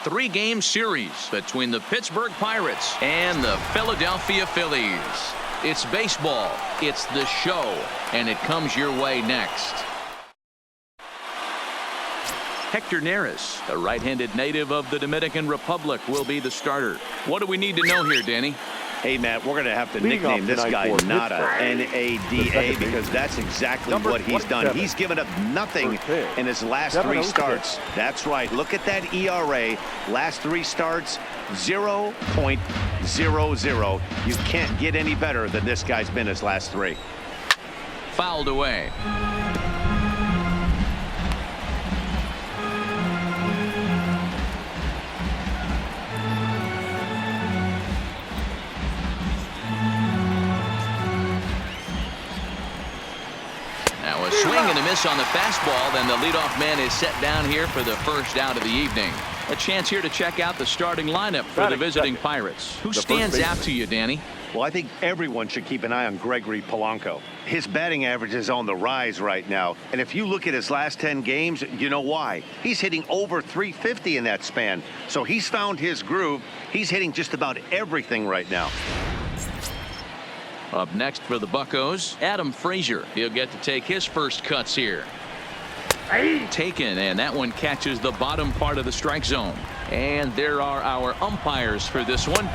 Three-game series between the Pittsburgh Pirates and the Philadelphia Phillies. It's baseball, it's the show, and it comes your way next. Hector Neris, a right-handed native of the Dominican Republic, will be the starter. What do we need to know here, Danny? Hey, Matt, we're going to have to nickname this guy Nada, N-A-D-A, because that's exactly what he's done. He's given up nothing in his last three starts. That's right. Look at that ERA. Last three starts, 0.00. You can't get any better than this guy's been his last three. Fouled away. Swing and a miss on the fastball. Then the leadoff man is set down here for the first out of the evening. A chance here to check out the starting lineup for the visiting Pirates. Who stands out to you, Danny? Well, I think everyone should keep an eye on Gregory Polanco. His batting average is on the rise right now. And if you look at his last 10 games, you know why. He's hitting over 350 in that span. So he's found his groove. He's hitting just about everything right now. Up next for the Buccos, Adam Frazier. He'll get to take his first cuts here. Taken, and that one catches the bottom part of the strike zone. And there are our umpires for this one.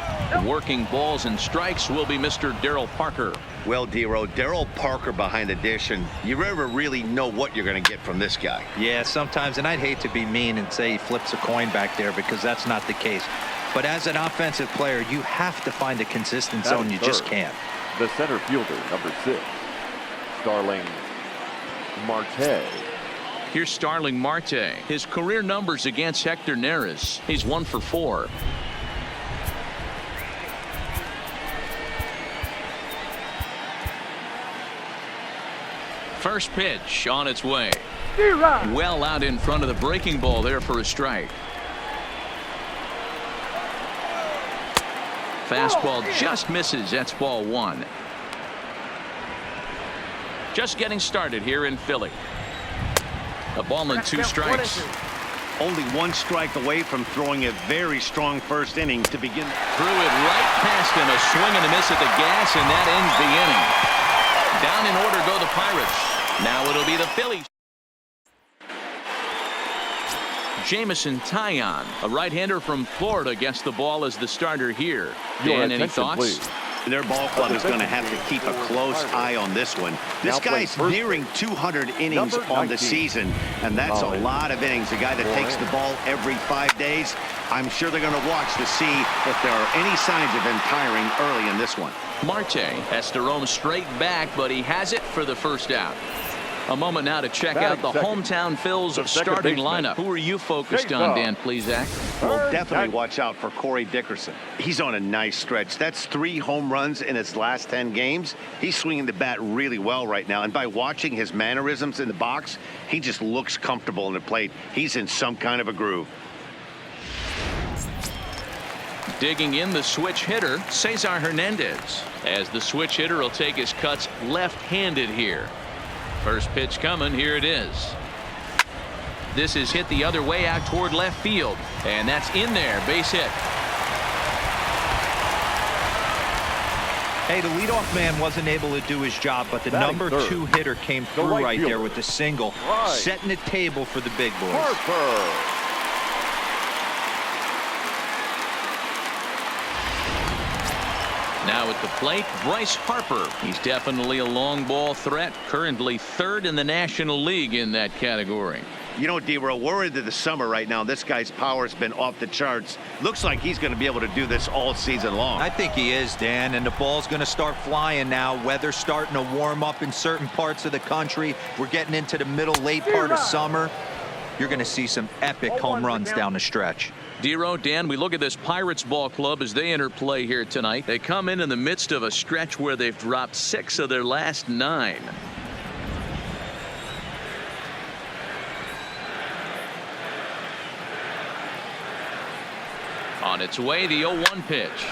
Working balls and strikes will be Mr. Darryl Parker. Well, Dero, Darryl Parker behind the dish, and you never really know what you're going to get from this guy. Yeah, sometimes, and I'd hate to be mean and say he flips a coin back there, because that's not the case. But as an offensive player, you have to find a consistent zone. You just can't. The center fielder, number 6, Starling Marte. Here's Starling Marte. His career numbers against Hector Neris. He's 1 for 4. First pitch on its way. Well out in front of the breaking ball there for a strike. Fastball just misses. That's ball 1. Just getting started here in Philly. A ball and 2 strikes. Only 1 strike away from throwing a very strong first inning to begin. Threw it right past him. A swing and a miss at the gas, and that ends the inning. Down in order go the Pirates. Now it'll be the Phillies. Jamison Taillon, a right-hander from Florida, gets the ball as the starter here. Dan, any thoughts? Please. Their ball club is going to have to keep a close eye on this one. This guy's nearing 200 innings on the season, and that's a lot of innings. A guy that takes the ball every 5 days. I'm sure they're going to watch to see if there are any signs of him tiring early in this one. Marte has to roam straight back, but he has it for the first out. A moment now to check out the hometown Phil's starting lineup. Who are you focused on, Dan Plesac? Well, definitely watch out for Corey Dickerson. He's on a nice stretch. That's 3 home runs in his last 10 games. He's swinging the bat really well right now. And by watching his mannerisms in the box, he just looks comfortable in the plate. He's in some kind of a groove. Digging in the switch hitter, Cesar Hernandez. As the switch hitter will take his cuts left-handed here. First pitch coming. Here it is. This is hit the other way out toward left field, and that's in there. Base hit. Hey, the leadoff man wasn't able to do his job, but the number 2 hitter came through right there with the single, setting the table for the big boys. Now at the plate, Bryce Harper. He's definitely a long ball threat. Currently 3rd in the National League in that category. You know, D-Row, we're into the summer right now. This guy's power's been off the charts. Looks like he's going to be able to do this all season long. I think he is, Dan, and the ball's going to start flying now. Weather's starting to warm up in certain parts of the country. We're getting into the late part of summer. You're going to see some epic home runs down the stretch. Dero, Dan, we look at this Pirates ball club as they enter play here tonight. They come in the midst of a stretch where they've dropped 6 of their last 9. On its way, the 0-1 pitch.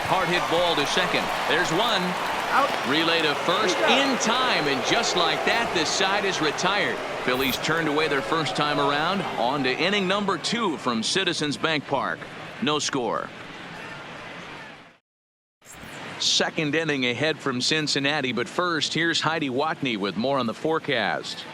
Hard hit ball to second. There's one. Relay to first in time, and just like that, this side is retired. Phillies turned away their first time around. On to inning number 2 from Citizens Bank Park. No score. Second inning ahead from Cincinnati, but first here's Heidi Watney with more on the forecast.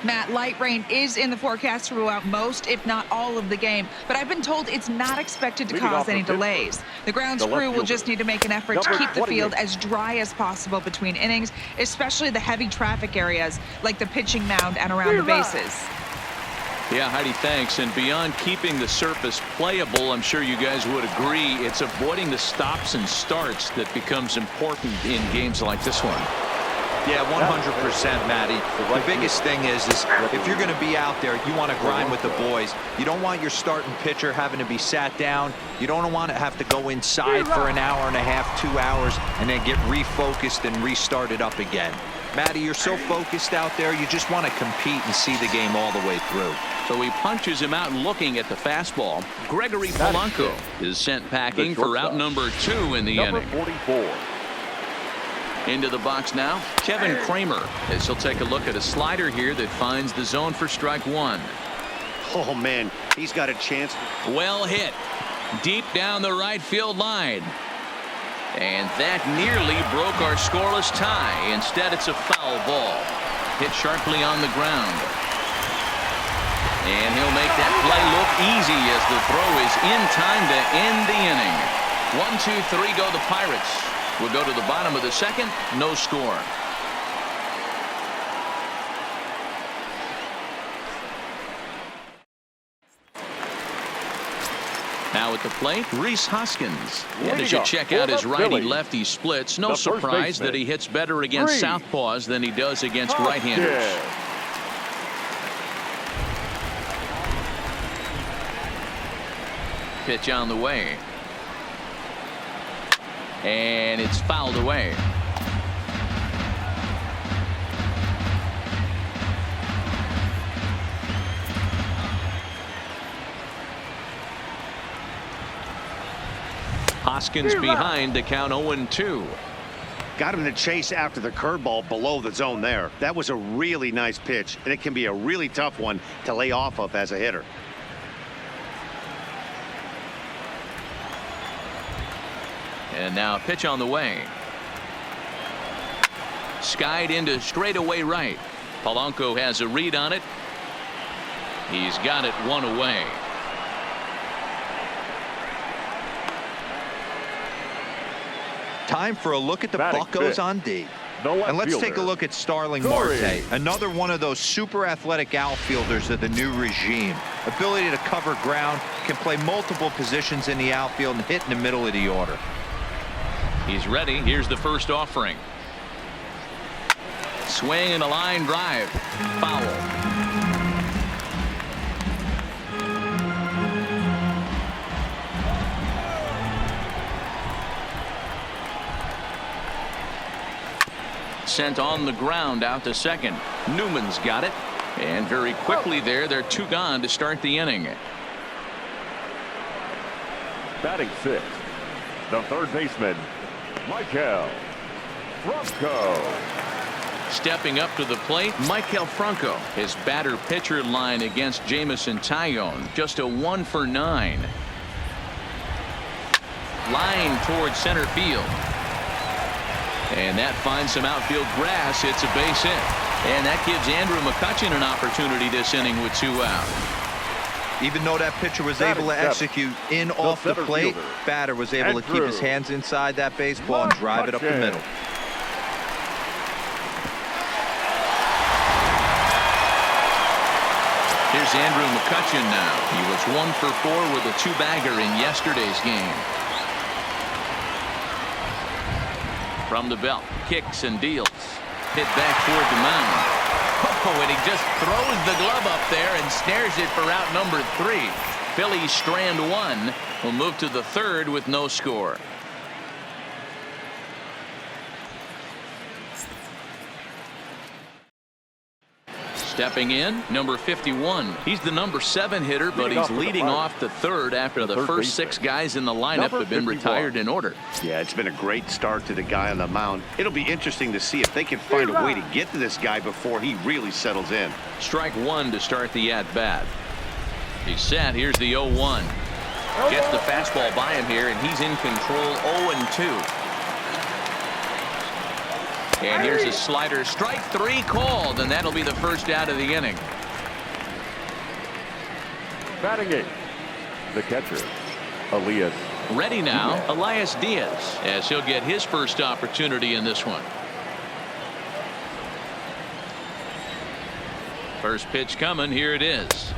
Matt, light rain is in the forecast throughout most, if not all, of the game, but I've been told it's not expected to cause any delays. The grounds crew will just need to make an effort to keep the field as dry as possible between innings, especially the heavy traffic areas like the pitching mound and around the bases. Yeah, Heidi, thanks. And beyond keeping the surface playable, I'm sure you guys would agree, it's avoiding the stops and starts that becomes important in games like this one. Yeah, 100%, Matty. The biggest thing is if you're going to be out there, you want to grind with the boys. You don't want your starting pitcher having to be sat down. You don't want to have to go inside for an hour and a half, 2 hours, and then get refocused and restarted up again. Matty, you're so focused out there, you just want to compete and see the game all the way through. So he punches him out looking at the fastball. Gregory Polanco is sent packing for out number 2 in the inning. 44. Into the box now, Kevin Kramer, as he'll take a look at a slider here that finds the zone for strike 1. Oh, man, he's got a chance. Well hit. Deep down the right field line. And that nearly broke our scoreless tie. Instead, it's a foul ball. Hit sharply on the ground. And he'll make that play look easy as the throw is in time to end the inning. 1, 2, 3 go the Pirates. We'll go to the bottom of the second. No score. Now at the plate, Rhys Hoskins. And as you check out his righty-lefty splits, no surprise that he hits better against southpaws than he does against right-handers. Pitch on the way. And it's fouled away. Hoskins behind to count 0-2. Got him to chase after the curveball below the zone there. That was a really nice pitch, and it can be a really tough one to lay off of as a hitter. And now a pitch on the way. Skied into straightaway right. Polanco has a read on it. He's got it 1 away. Time for a look at the Buccos on D. And let's take a look at Starling Marte, another one of those super athletic outfielders of the new regime. Ability to cover ground, can play multiple positions in the outfield and hit in the middle of the order. He's ready. Here's the first offering. Swing and a line drive. Foul. Sent on the ground out to second. Newman's got it. And very quickly there, they're 2 gone to start the inning. Batting 6th, the third baseman, Michael Franco. Stepping up to the plate, Michael Franco. His batter-pitcher line against Jamison Tyone. Just a 1 for 9. Line towards center field. And that finds some outfield grass. It's a base hit. And that gives Andrew McCutchen an opportunity this inning with 2 out. Even though that pitcher was able to execute in off the plate, batter was able to keep his hands inside that baseball and drive it up the middle. Here's Andrew McCutchen now. He was 1 for 4 with a 2-bagger in yesterday's game. From the belt, kicks and deals. Hit back toward the mound. Oh, and he just throws the glove up there and snares it for out number 3. Phillies strand 1. Will move to the third with no score. Stepping in, number 51. He's the number 7 hitter, but he's leading off the third after the first 6 guys in the lineup have been retired in order. Yeah, it's been a great start to the guy on the mound. It'll be interesting to see if they can find a way to get to this guy before he really settles in. Strike 1 to start the at-bat. He's set. Here's the 0-1. Gets the fastball by him here, and he's in control. 0-2. And here's a slider. Strike 3 called, and that'll be the first out of the inning. Batting 8, the catcher, Elias. Ready now, Elias Diaz, as he'll get his first opportunity in this one. First pitch coming. Here it is.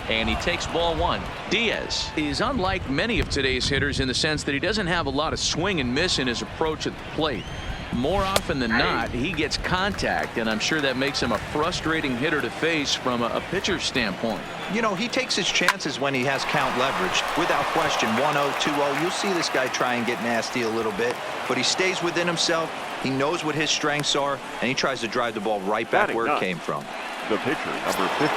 And he takes ball 1. Diaz is unlike many of today's hitters in the sense that he doesn't have a lot of swing and miss in his approach at the plate. More often than not, he gets contact, and I'm sure that makes him a frustrating hitter to face from a pitcher's standpoint. You know, he takes his chances when he has count leverage. Without question, 1-0, 2-0, you'll see this guy try and get nasty a little bit, but he stays within himself. He knows what his strengths are, and he tries to drive the ball right back where it came from. The pitcher, number 50.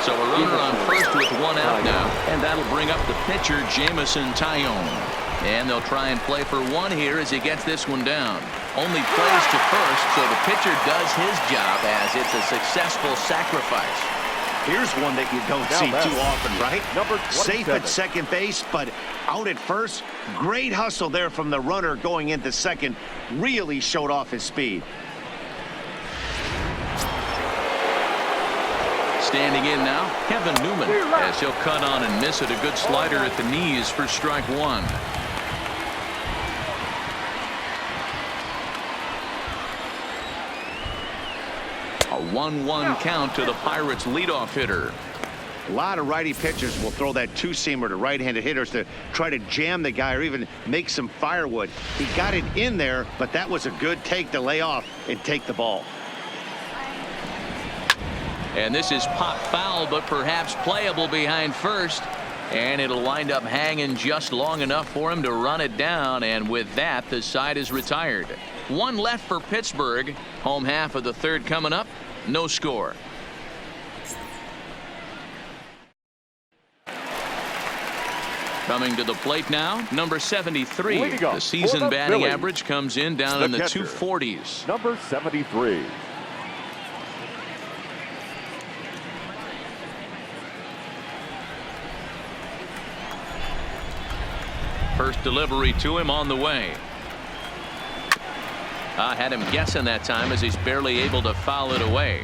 So a runner on first with 1 out now, and that'll bring up the pitcher, Jamison Tyone. And they'll try and play for 1 here as he gets this one down. Only plays to first, so the pitcher does his job as it's a successful sacrifice. Here's one that you don't see too often, right? Number 27. Safe at second base, but out at first. Great hustle there from the runner going into second. Really showed off his speed. Standing in now, Kevin Newman, as he'll cut on and miss it. A good slider at the knees for strike 1. A 1-1 count to the Pirates leadoff hitter. A lot of righty pitchers will throw that two-seamer to right-handed hitters to try to jam the guy or even make some firewood. He got it in there, but that was a good take to lay off and take the ball. And this is pop foul, but perhaps playable behind first. And it'll wind up hanging just long enough for him to run it down. And with that, the side is retired. 1 left for Pittsburgh. Home half of the third coming up. No score. Coming to the plate now, number 73. The season batting average comes in down in the 240s. Number 73. First delivery to him on the way. I had him guessing that time as he's barely able to foul it away.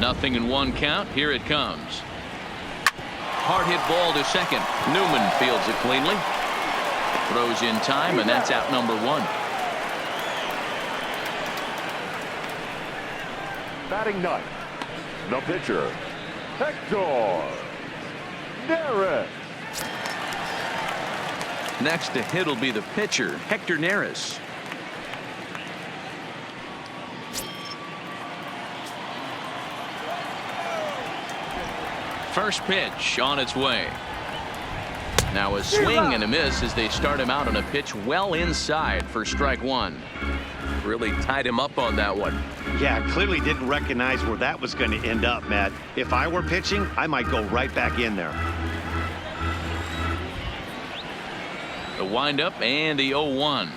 Nothing in 1 count. Here it comes. Hard hit ball to second. Newman fields it cleanly. Throws in time, and that's out number 1. Batting 9. The pitcher, Hector Neris. Next to hit will be the pitcher, Hector Neris. First pitch on its way. Now a swing and a miss as they start him out on a pitch well inside for strike 1. Really tied him up on that one. Yeah, clearly didn't recognize where that was going to end up, Matt. If I were pitching, I might go right back in there. The windup and the 0-1.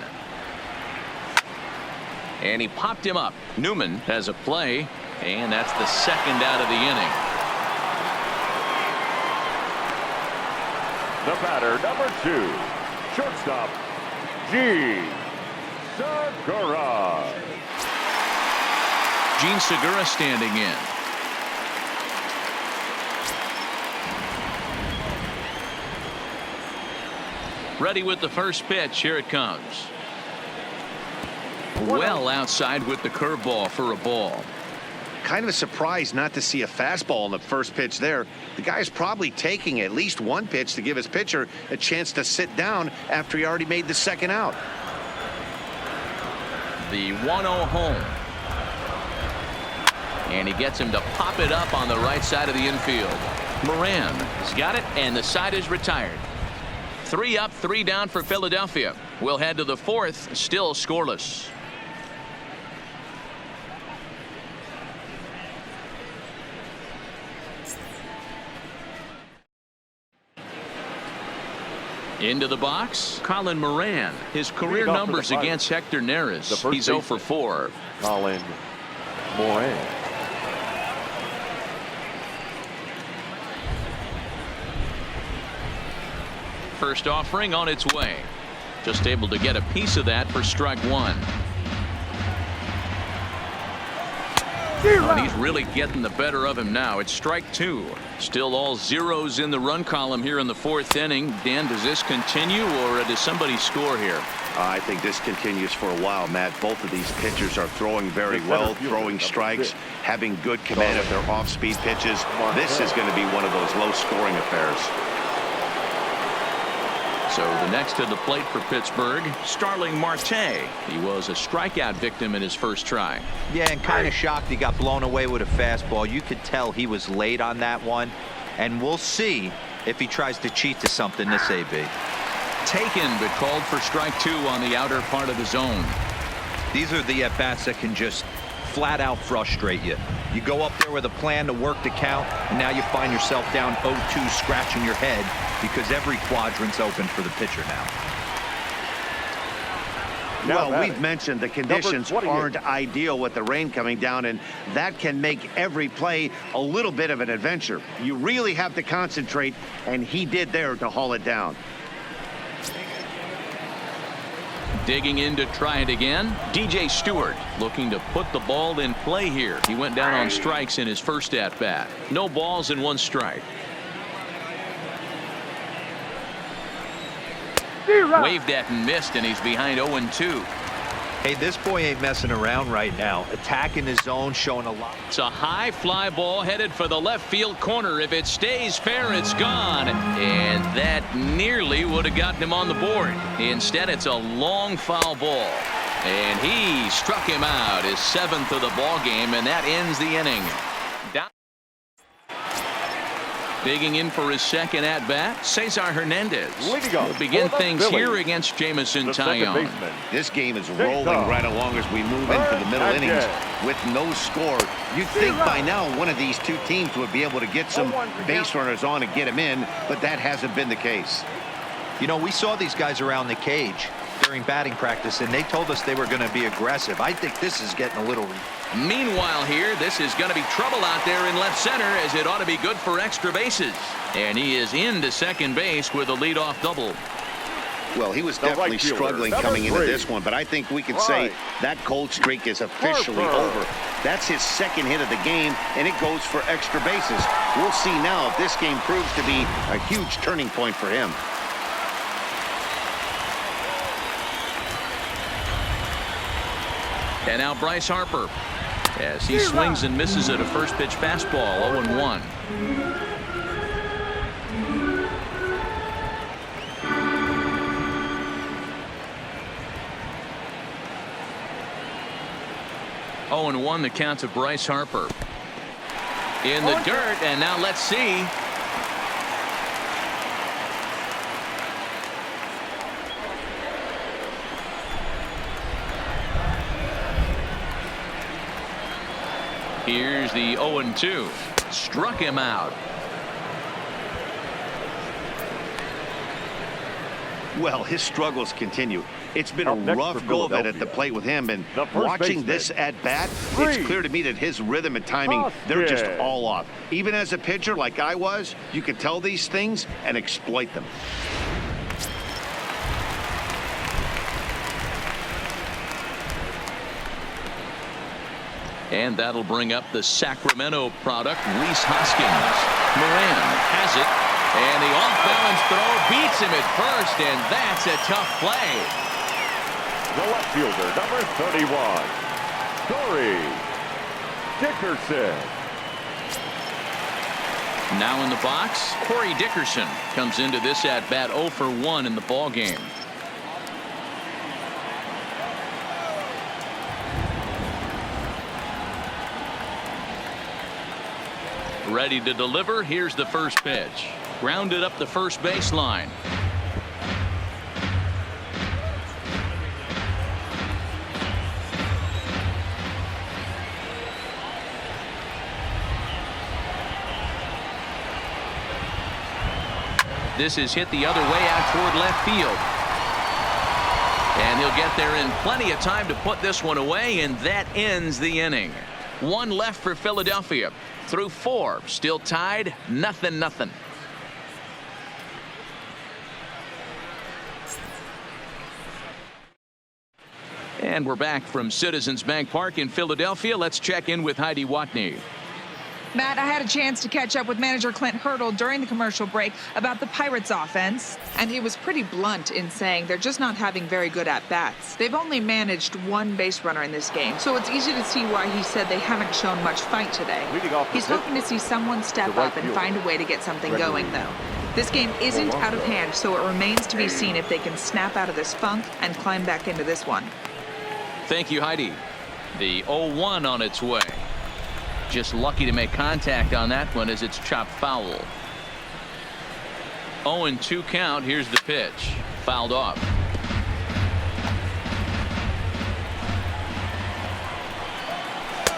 And he popped him up. Newman has a play, and that's the second out of the inning. The batter, number 2, shortstop, Gene Segura. Gene Segura standing in. Ready with the first pitch. Here it comes. Well outside with the curveball for a ball. Kind of a surprise not to see a fastball on the first pitch there. The guy's probably taking at least 1 pitch to give his pitcher a chance to sit down after he already made the second out. The 1-0 home. And he gets him to pop it up on the right side of the infield. Moran has got it, and the side is retired. 3 up, 3 down for Philadelphia. We'll head to the fourth, still scoreless. Into the box, Colin Moran. His career numbers against Hector Neris. He's 0 for 4. Colin Moran. First offering on its way. Just able to get a piece of that for strike one. And he's really getting the better of him now. It's strike two. Still all zeros in the run column here in the fourth inning. Dan, does this continue or does somebody score here? I think this continues for a while, Matt. Both of these pitchers are throwing very well, throwing strikes, having good command of their off-speed pitches. This is going to be one of those low-scoring affairs. So the next to the plate for Pittsburgh, Starling Marte. He was a strikeout victim in his first try. Yeah, and kind of shocked he got blown away with a fastball. You could tell he was late on that one. And we'll see if he tries to cheat to something this AB. Taken, but called for strike two on the outer part of the zone. These are the at-bats that can just flat out frustrate you. You go up there with a plan to work the count, and now you find yourself down 0-2 scratching your head because every quadrant's open for the pitcher now. Well, we've mentioned the conditions aren't ideal with the rain coming down, and that can make every play a little bit of an adventure. You really have to concentrate, and he did there to haul it down. Digging in to try it again, DJ Stewart looking to put the ball in play here. He went down on strikes in his first at bat. No balls and one strike. Waved at and missed, and he's behind 0-2. Hey, this boy ain't messing around right now. Attacking his zone, showing a lot. It's a high fly ball headed for the left field corner. If it stays fair, it's gone. And that nearly would have gotten him on the board. Instead, it's a long foul ball. And he struck him out, his 7th of the ball game, and that ends the inning. Down. Digging in for his second at-bat, Cesar Hernandez. We'll begin things here against Jamison Tyone. This game is rolling right along as we move into the middle innings with no score. You'd think by now one of these two teams would be able to get some base runners on and get them in, but that hasn't been the case. You know, we saw these guys around the cage during batting practice, and they told us they were going to be aggressive. I think this is getting a little... Meanwhile here, this is going to be trouble out there in left center, as it ought to be good for extra bases. And he is into second base with a leadoff double. Well, he was definitely struggling coming into this one, but I think we could say that cold streak is officially over. That's his second hit of the game, and it goes for extra bases. We'll see now if this game proves to be a huge turning point for him. And now Bryce Harper, as he swings and misses at a first pitch fastball, 0-1. Oh, 1 the count to Bryce Harper. In the dirt, and now let's see. Here's the 0-2. Struck him out. Well, his struggles continue. It's been a rough go of it at the plate with him, and watching this at-bat, it's clear to me that his rhythm and timing, they're just all off. Even as a pitcher like I was, you can tell these things and exploit them. And that'll bring up the Sacramento product, Rhys Hoskins. Moran has it, and the off-balance throw beats him at first, and that's a tough play. The left fielder, number 31, Corey Dickerson. Now in the box, Corey Dickerson comes into this at-bat 0 for 1 in the ballgame. Ready to deliver. Here's the first pitch. Grounded up the first baseline. this is hit the other way out toward left field. And he'll get there in plenty of time to put this one away, and that ends the inning. One left for Philadelphia. Through 4, still tied, 0-0. And we're back from Citizens Bank Park in Philadelphia. Let's check in with Heidi Watney. Matt, I had a chance to catch up with manager Clint Hurdle during the commercial break about the Pirates offense, and he was pretty blunt in saying they're just not having very good at-bats. They've only managed 1 base runner in this game, so it's easy to see why he said they haven't shown much fight today. He's hoping to see someone step up and find a way to get something going, though. This game isn't out of hand, so it remains to be seen if they can snap out of this funk and climb back into this one. Thank you, Heidi. The 0-1 on its way. Just lucky to make contact on that one as it's chopped foul. 0-2 count. Here's the pitch. Fouled off.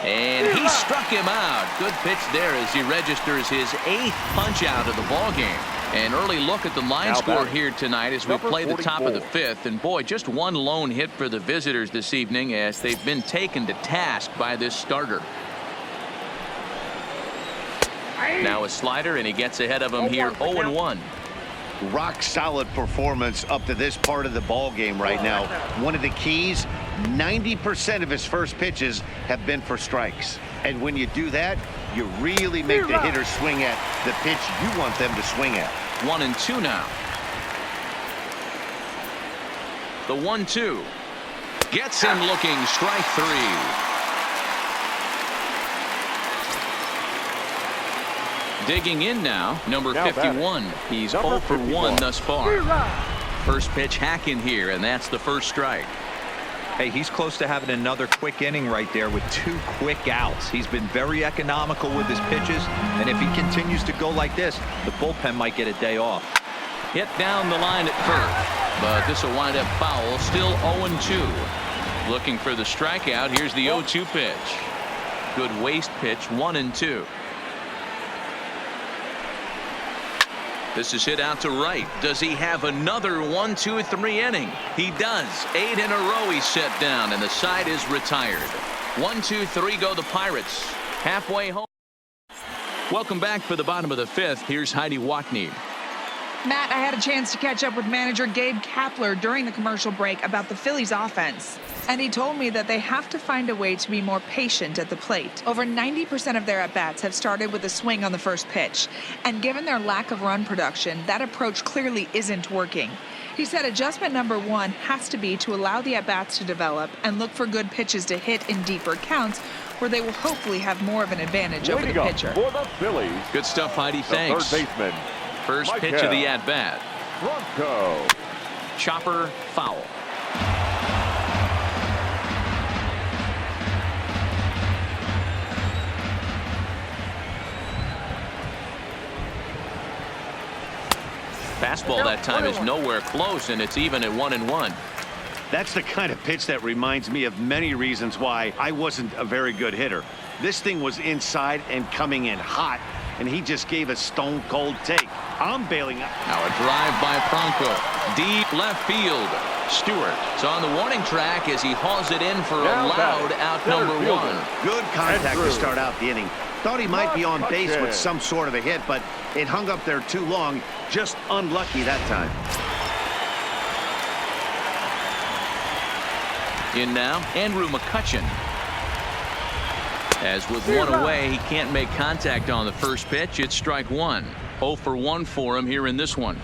And he struck him out. Good pitch there as he registers his 8th punch out of the ball game. An early look at the line score here tonight as we play the top of the 5th. And boy, just one lone hit for the visitors this evening as they've been taken to task by this starter. Now a slider, and he gets ahead of him here. 0-1. Rock solid performance up to this part of the ball game right now. One of the keys, 90% of his first pitches have been for strikes. And when you do that, you really make the hitter swing at the pitch you want them to swing at. 1-2 now. The 1-2 gets him looking. Strike 3. Digging in now, number 51. He's 0 for 1 thus far. First pitch hack in here, and that's the first strike. Hey, he's close to having another quick inning right there with 2 quick outs. He's been very economical with his pitches, and if he continues to go like this, the bullpen might get a day off. Hit down the line at first, but this will wind up foul. Still 0-2. Looking for the strikeout. Here's the 0-2 pitch. Good waste pitch. 1-2. This is hit out to right. Does he have another 1, 2, 3 inning? He does. 8 in a row he's set down, and the side is retired. 1, 2, 3 go the Pirates. Halfway home. Welcome back for the bottom of the 5th. Here's Heidi Watney. Matt, I had a chance to catch up with manager Gabe Kapler during the commercial break about the Phillies offense. And he told me that they have to find a way to be more patient at the plate. Over 90% of their at-bats have started with a swing on the first pitch. And given their lack of run production, that approach clearly isn't working. He said adjustment number 1 has to be to allow the at-bats to develop and look for good pitches to hit in deeper counts where they will hopefully have more of an advantage over the pitcher. For the Phillies, good stuff, Heidi. Thanks. Third baseman. First pitch of the at-bat. Bronco. Chopper foul. Fastball that time is nowhere close, and it's even at 1-1. That's the kind of pitch that reminds me of many reasons why I wasn't a very good hitter. This thing was inside and coming in hot, and he just gave a stone-cold take. I'm bailing out. Now a drive by Bronco. Deep left field. Stewart is on the warning track as he hauls it in for a loud out number 1. Good contact to start out the inning. Thought he might be on base with some sort of a hit, but it hung up there too long. Just unlucky that time. In now, Andrew McCutchen. As with one away, he can't make contact on the first pitch. It's strike 1. 0 for 1 for him here in this one.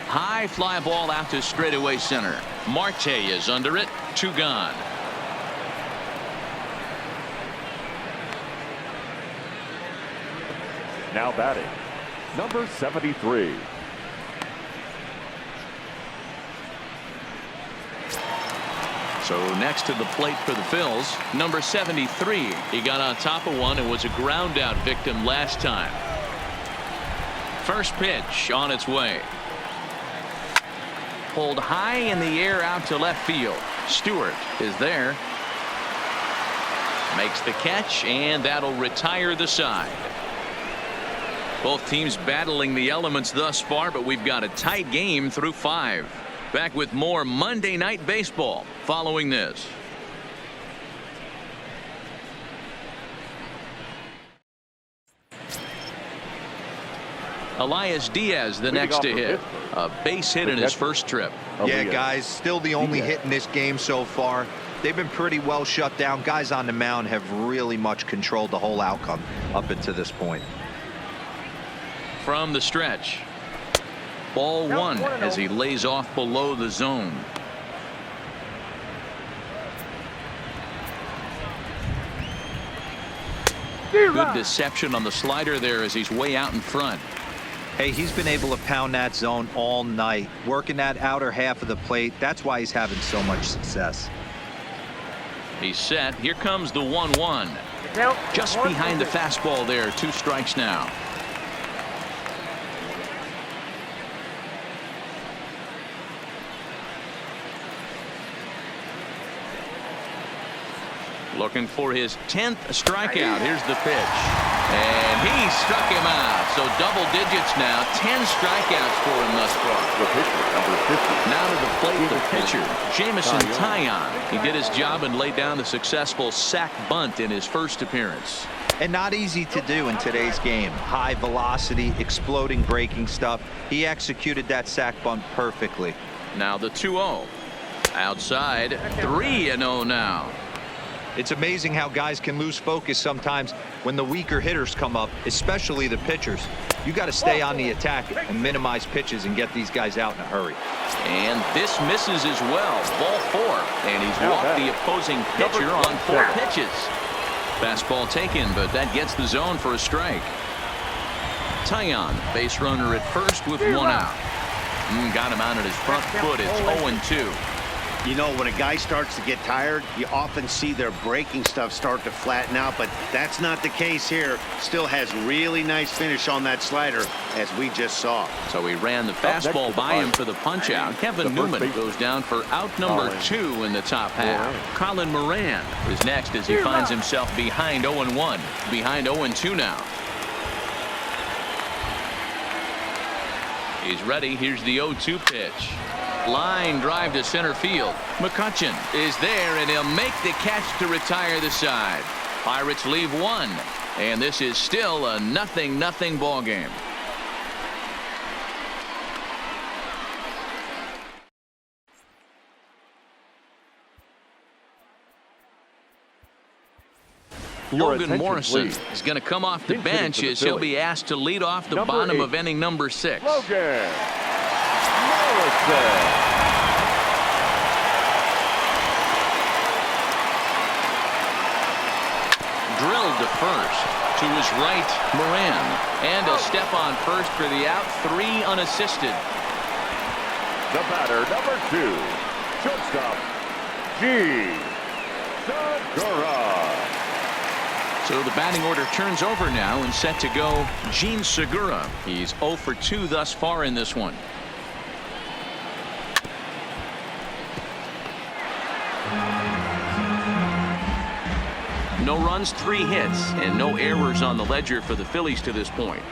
High fly ball out to straightaway center. Marte is under it. 2 gone. Now batting, number 73. So next to the plate for the Phils, number 73. He got on top of one and was a ground out victim last time. First pitch on its way. pulled high in the air out to left field. Stewart is there. Makes the catch, and that'll retire the side. Both teams battling the elements thus far, but we've got a tight game through 5. Back with more Monday Night Baseball following this. Elias Diaz the next to hit. A base hit in his first trip. Yeah, guys, still the only hit in this game so far. They've been pretty well shut down. Guys on the mound have really much controlled the whole outcome up until this point. From the stretch. Ball 1 as he lays off below the zone. Good deception on the slider there as he's way out in front. Hey, he's been able to pound that zone all night, working that outer half of the plate. That's why he's having so much success. He's set. Here comes the 1-1. Just behind the fastball there. 2 strikes now. Looking for his 10th strikeout. Here's the pitch. And he struck him out. So double digits now. 10 strikeouts for him thus far. The pitcher, number 50. Now to the plate, the pitcher, Jamison Taillon. He did his job and laid down the successful sac bunt in his first appearance. And not easy to do in today's game. High velocity, exploding breaking stuff. He executed that sac bunt perfectly. Now the 2-0. Outside, 3-0 now. It's amazing how guys can lose focus sometimes when the weaker hitters come up, especially the pitchers. You got to stay on the attack and minimize pitches and get these guys out in a hurry. And this misses as well. Ball 4. And he's walked the opposing pitcher on 4 pitches. Fastball taken, but that gets the zone for a strike. Taillon, base runner at first with 1 out. Got him out at his front foot. It's 0-2. You know, when a guy starts to get tired, you often see their breaking stuff start to flatten out, but that's not the case here. Still has really nice finish on that slider, as we just saw. So he ran the fastball by him for the punch out. Kevin Newman goes down for out number 2 in the top half. Colin Moran is next as he finds himself behind 0-1. Behind 0-2 now. He's ready. Here's the 0-2 pitch. Line drive to center field. McCutchen is there, and he'll make the catch to retire the side. Pirates leave 1, and this is still a 0-0 ball game. Logan Morrison is going to come off the bench as he'll be asked to lead off the bottom of inning number 6. Logan Morrison. Drilled to first. To his right, Moran. And he'll step on first for the out. 3 unassisted. The batter, number 2. Shortstop, G. Segura. So the batting order turns over now and set to go Gene Segura. He's 0 for 2 thus far in this one. No runs, 3 hits, and no errors on the ledger for the Phillies to this point.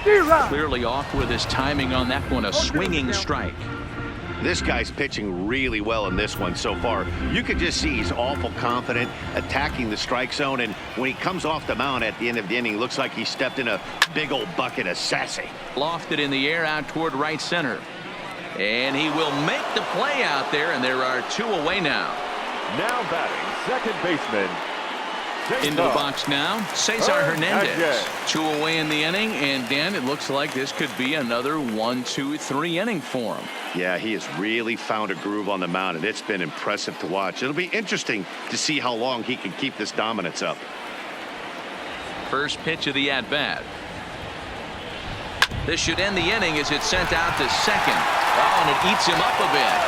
Clearly off with his timing on that one, a swinging strike. This guy's pitching really well in this one so far. You can just see he's awful confident, attacking the strike zone, and when he comes off the mound at the end of the inning, looks like he stepped in a big old bucket of sassy. Lofted in the air out toward right center. And he will make the play out there, and there are 2 away now. Now batting, second baseman. Into the box now, Cesar Hernandez. 2 away in the inning, and Dan, it looks like this could be another 1-2-3 inning for him. Yeah, he has really found a groove on the mound, and it's been impressive to watch. It'll be interesting to see how long he can keep this dominance up. First pitch of the at-bat. This should end the inning as it's sent out to second. Oh, and it eats him up a bit.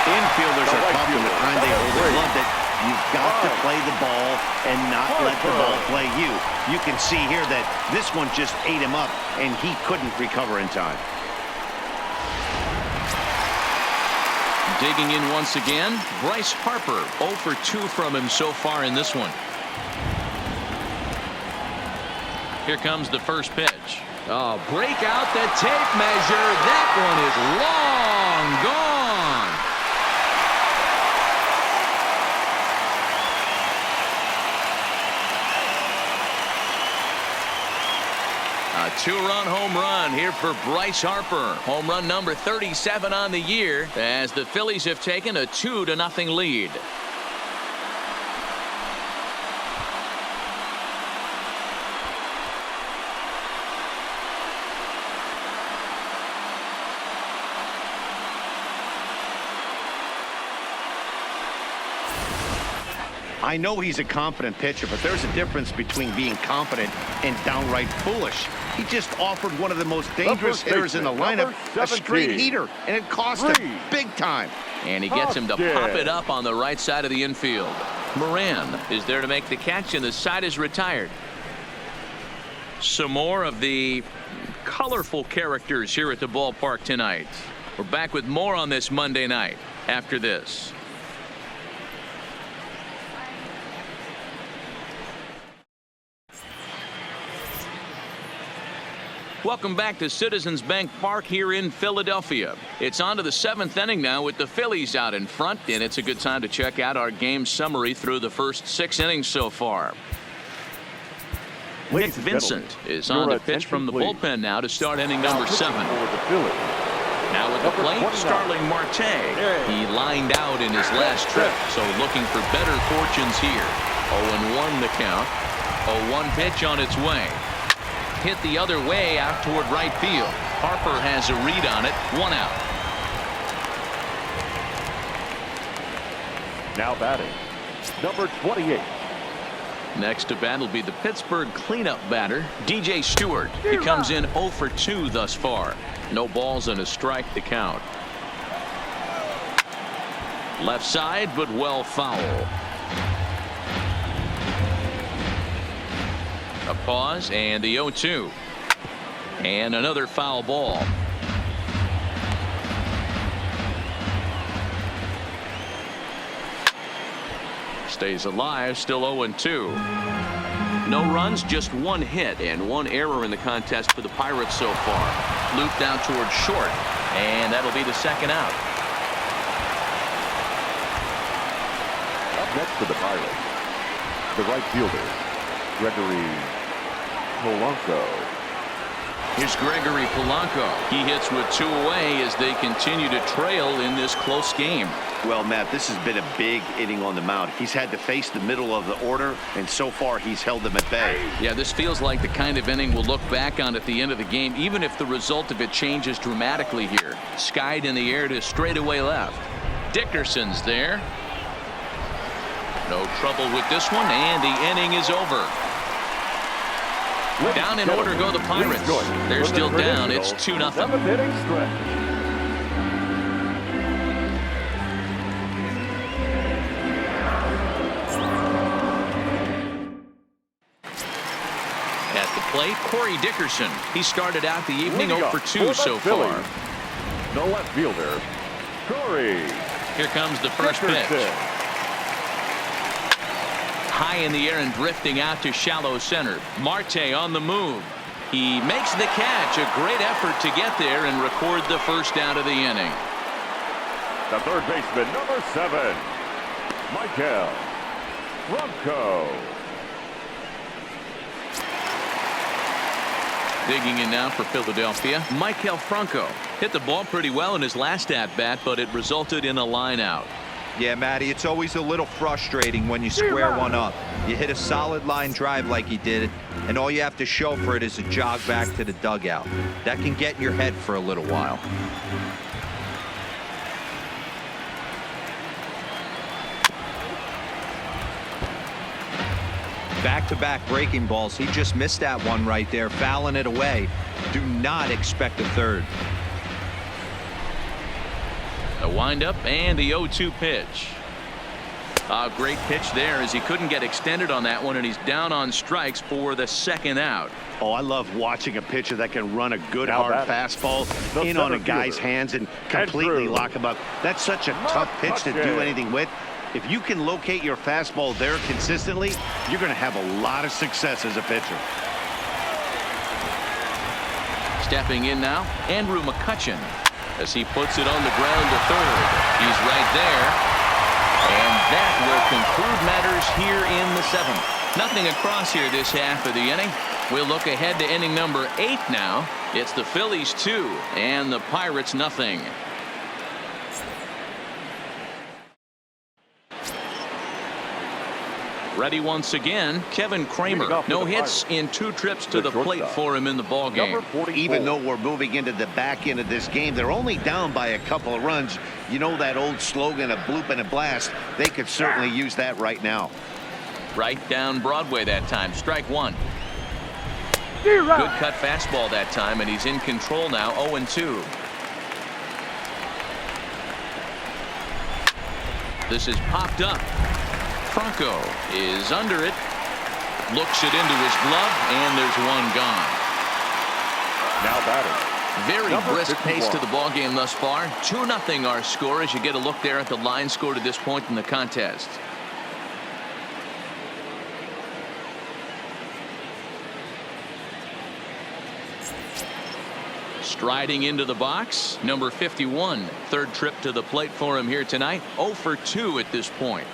Infielders are pumping the time they hold it. Loved it. You've got to play the ball and not let the ball play you. You can see here that this one just ate him up, and he couldn't recover in time. Digging in once again, Bryce Harper. 0 for 2 from him so far in this one. Here comes the first pitch. Oh, break out the tape measure. That one is long gone. A 2-run home run here for Bryce Harper. Home run number 37 on the year as the Phillies have taken a 2-0 lead. I know he's a confident pitcher, but there's a difference between being confident and downright foolish. He just offered one of the most dangerous hitters in the lineup a straight heater, and it cost him big time. And he gets him to pop it up on the right side of the infield. Moran is there to make the catch, and the side is retired. Some more of the colorful characters here at the ballpark tonight. We're back with more on this Monday night after this. Welcome back to Citizens Bank Park here in Philadelphia. It's on to the 7th inning now with the Phillies out in front, and it's a good time to check out our game summary through the first 6 innings so far. Nick Vincent is on to pitch from the bullpen now to start inning number 7. Now with the plate, Starling Marte. He lined out in his last trip, so looking for better fortunes here. 0-1 the count. 0-1 pitch on its way. Hit the other way out toward right field. Harper has a read on it. 1 out. Now batting, number 28. Next to bat will be the Pittsburgh cleanup batter, DJ Stewart. He comes in 0 for 2 thus far. No balls and a strike to count. Left side, but well foul. A pause and the 0-2. And another foul ball. Stays alive, still 0-2. No runs, just 1 hit and 1 error in the contest for the Pirates so far. Looped out towards short, and that'll be the 2nd out. Up next for the Pirates, the right fielder, Gregory Polanco. Here's Gregory Polanco. He hits with 2 away as they continue to trail in this close game. Well, Matt, this has been a big inning on the mound. He's had to face the middle of the order, and so far he's held them at bay. Yeah, this feels like the kind of inning we'll look back on at the end of the game, even if the result of it changes dramatically here. Skied in the air to straightaway left. Dickerson's there. No trouble with this one, and the inning is over. Down in order go the Pirates. They're still down. It's 2-0. 7th inning stretch. At the plate, Corey Dickerson. He started out the evening 0 for 2 so far. The left fielder, Corey. Here comes the first pitch. High in the air and drifting out to shallow center. Marte on the move. He makes the catch. A great effort to get there and record the first out of the inning. The third baseman, number 7, Michael Franco. Digging in now for Philadelphia, Michael Franco. Hit the ball pretty well in his last at-bat, but it resulted in a line out. Yeah, Matty, it's always a little frustrating when you square one up. You hit a solid line drive like he did, and all you have to show for it is a jog back to the dugout. That can get in your head for a little while. Back-to-back breaking balls. He just missed that one right there, fouling it away. Do not expect a third. A windup and the 0-2 pitch. A great pitch there as he couldn't get extended on that one, and he's down on strikes for the second out. Oh, I love watching a pitcher that can run a good Now hard batting, fastball in on a guy's hands and completely lock him up. That's such a tough pitch to do anything with. If you can locate your fastball there consistently, you're going to have a lot of success as a pitcher. Stepping in now, Andrew McCutchen, as he puts it on the ground to third. He's right there. And that will conclude matters here in the seventh. Nothing across here this half of the inning. We'll look ahead to inning number 8 now. It's the Phillies 2 and the Pirates nothing. Ready once again, Kevin Kramer. No hits in 2 trips to the plate for him in the ball game. Even though we're moving into the back end of this game, they're only down by a couple of runs. You know that old slogan, a bloop and a blast. They could certainly use that right now. Right down Broadway that time. Strike 1. Good cut fastball that time, and he's in control now. 0-2. This is popped up. Franco is under it, looks it into his glove, and there's one gone. Now batting. Very Number brisk 51. pace to the ball game thus far. 2-0 our score as you get a look there at the line score to this point in the contest. Striding into the box, number 51. Third trip to the plate for him here tonight. 0 for 2 at this point.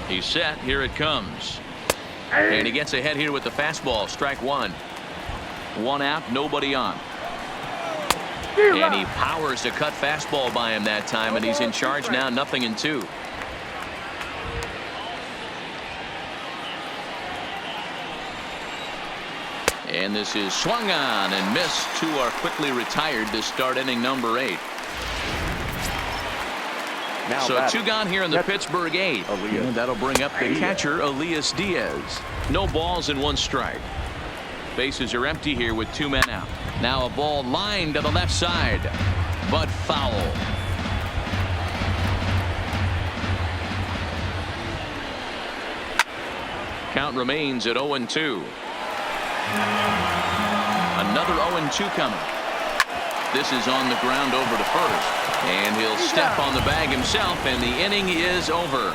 He's set. Here it comes. And he gets ahead here with the fastball. Strike 1. 1 out, nobody on. And he powers a cut fastball by him that time, and he's in charge now. 0-2. And this is swung on and missed. 2 are quickly retired to start inning number 8. Now So batting. 2 gone here in the Pittsburgh 8. And that'll bring up the catcher, Elias Diaz. No balls and 1 strike. Bases are empty here with 2 men out. Now a ball lined to the left side, but foul. Count remains at 0-2. Another 0-2 coming. This is on the ground over to first. And he'll step on the bag himself, and the inning is over.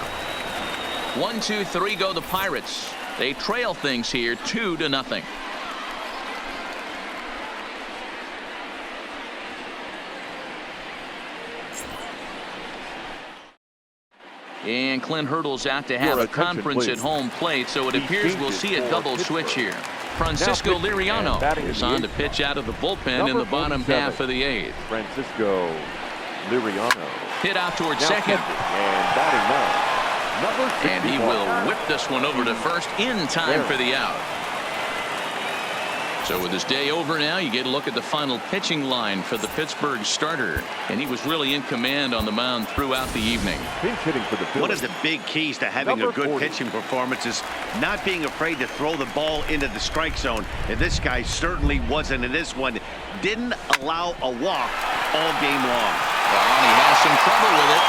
1, 2, 3 go the Pirates. They trail things here 2-0. And Clint Hurdle's out to have Your a attention, conference please. at home plate, so it He appears we'll changes see a for double Pittsburgh. switch here. Francisco pitching and Liriano batting in is the on to 8th. pitch out of the bullpen in Number the bottom 47. half of the 8th. Francisco Liriano. Hit out towards Now second. pitching and batting 9. Number 64. And he will whip this one over to first in time for the out. So with this day over now, you get a look at the final pitching line for the Pittsburgh starter. And he was really in command on the mound throughout the evening. Pinch hitting for the Phillies. One of the big keys to having Number a good 40. pitching performance is not being afraid to throw the ball into the strike zone. And this guy certainly wasn't in this one. Didn't allow a walk all game long. Well, and he has some trouble with it.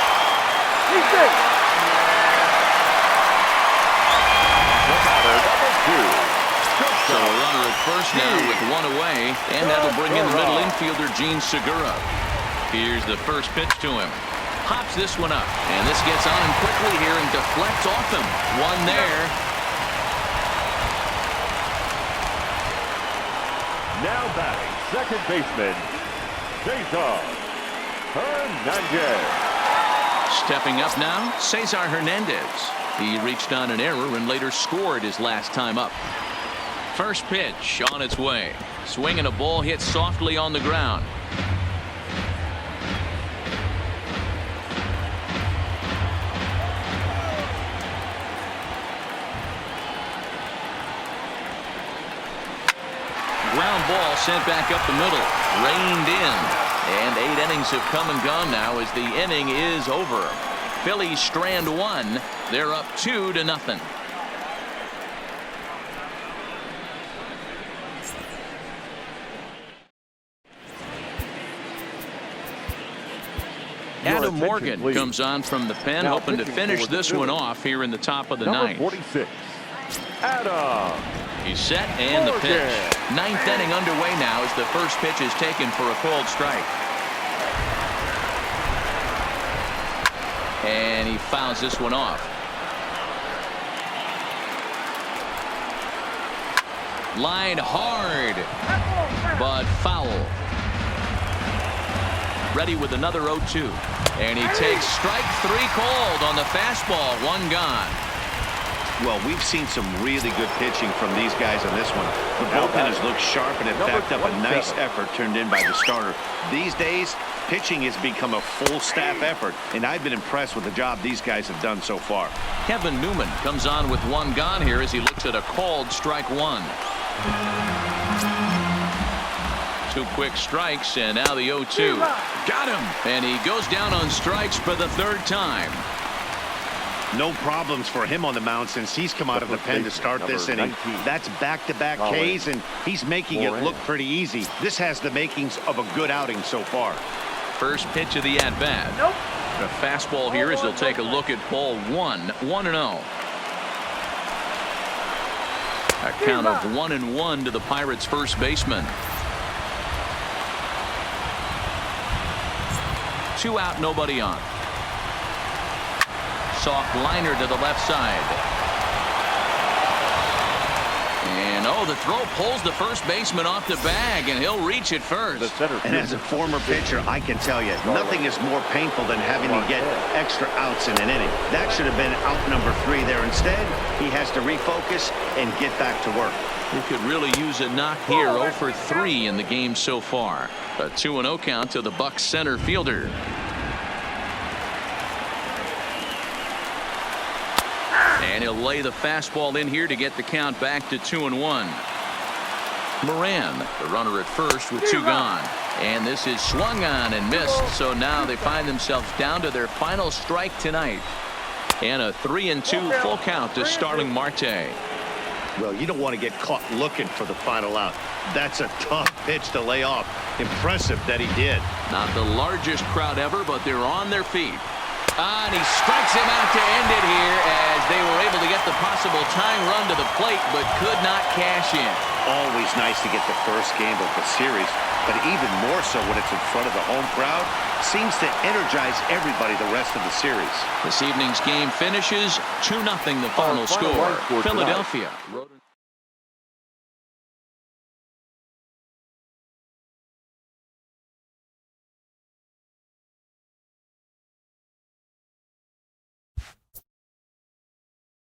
Number 2. So a runner at first now with 1 away, and that'll bring in the middle infielder, Gene Segura. Here's the first pitch to him. Pops this one up, and this gets on him quickly here and deflects off him. 1 there. Now batting, second baseman, Cesar Hernandez. Stepping up now, Cesar Hernandez. He reached on an error and later scored his last time up. First pitch on its way. Swinging a ball hit softly on the ground. Ground ball sent back up the middle. Reined in. And 8 innings have come and gone now as the inning is over. Phillies strand 1. They're up 2-0. Adam Morgan comes on from the pen, hoping to finish this one off here in the top of the ninth. 46. Adam. He's set and the pitch. Ninth inning underway now as the first pitch is taken for a called strike. And he fouls this one off. Line hard, but foul. Ready with another 0-2. And he takes strike three called on the fastball. One gone. Well, we've seen some really good pitching from these guys on this one. The bullpen has looked sharp, and it backed up a nice effort turned in by the starter. These days, pitching has become a full staff effort, and I've been impressed with the job these guys have done so far. Kevin Newman comes on with one gone here as he looks at a called strike one. Two quick strikes, and now the 0-2. Got him, and he goes down on strikes for the third time. No problems for him on the mound since he's come out of the pen to start this inning. That's back-to-back Ks, and he's making it look pretty easy. This has the makings of a good outing so far. First pitch of the at-bat. The fastball here as he'll take a look at ball one. 1-0. A count of 1-1 to the Pirates' first baseman. 2 out, nobody on. Soft liner to the left side. And the throw pulls the first baseman off the bag, and he'll reach it first. And as a former pitcher, I can tell you, nothing is more painful than having to get extra outs in an inning. That should have been out number 3 there. Instead, he has to refocus and get back to work. He could really use a knock here. 0 for 3 in the game so far. A 2-0 count to the Bucs center fielder. And he'll lay the fastball in here to get the count back to 2-1. Moran, the runner at first with 2 gone. And this is swung on and missed. So now they find themselves down to their final strike tonight. And a 3-2 full count to Starling Marte. Well, you don't want to get caught looking for the final out. That's a tough pitch to lay off. Impressive that he did. Not the largest crowd ever, but they're on their feet. And he strikes him out to end it here as they were able to get the possible tying run to the plate, but could not cash in. Always nice to get the first game of the series, but even more so when it's in front of the home crowd. Seems to energize everybody the rest of the series. This evening's game finishes 2-0 the final score. Philadelphia.